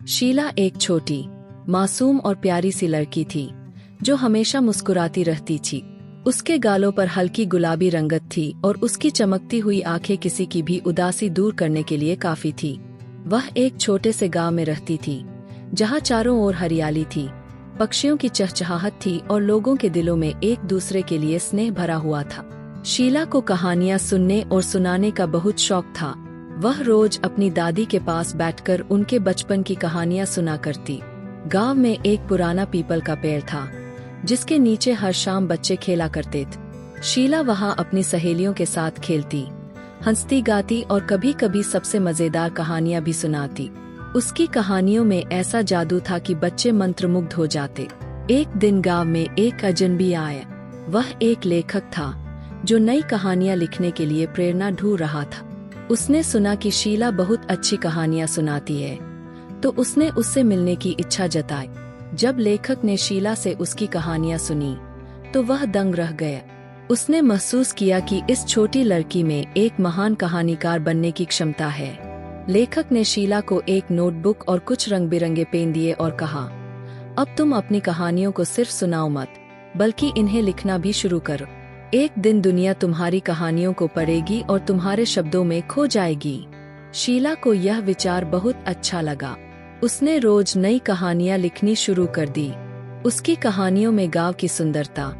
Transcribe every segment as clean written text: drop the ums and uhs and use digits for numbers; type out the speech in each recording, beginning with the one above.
शीला एक छोटी, मासूम और प्यारी सी लड़की थी जो हमेशा मुस्कुराती रहती थी। उसके गालों पर हल्की गुलाबी रंगत थी और उसकी चमकती हुई आंखें किसी की भी उदासी दूर करने के लिए काफी थी। वह एक छोटे से गांव में रहती थी जहां चारों ओर हरियाली थी, पक्षियों की चहचहाहट थी और लोगों के दिलों में एक दूसरे के लिए स्नेह भरा हुआ था। शीला को कहानियां सुनने और सुनाने का बहुत शौक था। वह रोज अपनी दादी के पास बैठकर उनके बचपन की कहानियां सुना करती। गांव में एक पुराना पीपल का पेड़ था जिसके नीचे हर शाम बच्चे खेला करते थे। शीला वहां अपनी सहेलियों के साथ खेलती, हंसती गाती और कभी कभी सबसे मजेदार कहानियां भी सुनाती। उसकी कहानियों में ऐसा जादू था कि बच्चे मंत्रमुग्ध हो जाते। एक दिन गांव में एक अजनबी आया। वह एक लेखक था जो नई कहानियां लिखने के लिए प्रेरणा ढूंढ रहा था। उसने सुना कि शीला बहुत अच्छी कहानियां सुनाती है, तो उसने उससे मिलने की इच्छा जताई। जब लेखक ने शीला से उसकी कहानियां सुनी तो वह दंग रह गया। उसने महसूस किया कि इस छोटी लड़की में एक महान कहानीकार बनने की क्षमता है। लेखक ने शीला को एक नोटबुक और कुछ रंग बिरंगे पेन दिए और कहा, अब तुम अपनी कहानियों को सिर्फ सुनाओ मत, बल्कि इन्हें लिखना भी शुरू करो। एक दिन दुनिया तुम्हारी कहानियों को पढ़ेगी और तुम्हारे शब्दों में खो जाएगी। शीला को यह विचार बहुत अच्छा लगा। उसने रोज नई कहानियां लिखनी शुरू कर दी। उसकी कहानियों में गांव की सुंदरता,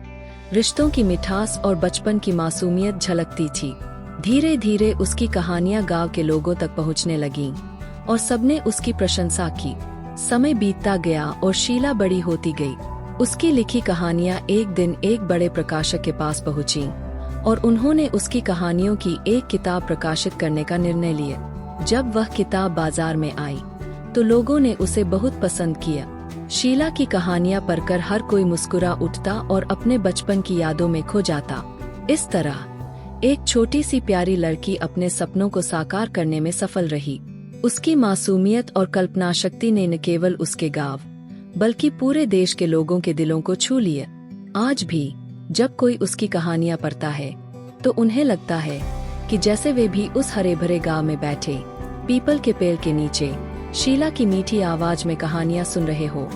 रिश्तों की मिठास और बचपन की मासूमियत झलकती थी। धीरे धीरे उसकी कहानियां गांव के लोगों तक पहुंचने लगीं और सबने उसकी प्रशंसा की। समय बीतता गया और शीला बड़ी होती गई। उसकी लिखी कहानियां एक दिन एक बड़े प्रकाशक के पास पहुंची और उन्होंने उसकी कहानियों की एक किताब प्रकाशित करने का निर्णय लिया। जब वह किताब बाजार में आई तो लोगों ने उसे बहुत पसंद किया। शीला की कहानियां पढ़कर हर कोई मुस्कुरा उठता और अपने बचपन की यादों में खो जाता। इस तरह एक छोटी सी प्यारी लड़की अपने सपनों को साकार करने में सफल रही। उसकी मासूमियत और कल्पना शक्ति ने न केवल उसके गांव बल्कि पूरे देश के लोगों के दिलों को छू लिया। आज भी जब कोई उसकी कहानियां पढ़ता है तो उन्हें लगता है कि जैसे वे भी उस हरे भरे गांव में बैठे पीपल के पेड़ के नीचे शीला की मीठी आवाज में कहानियां सुन रहे हो।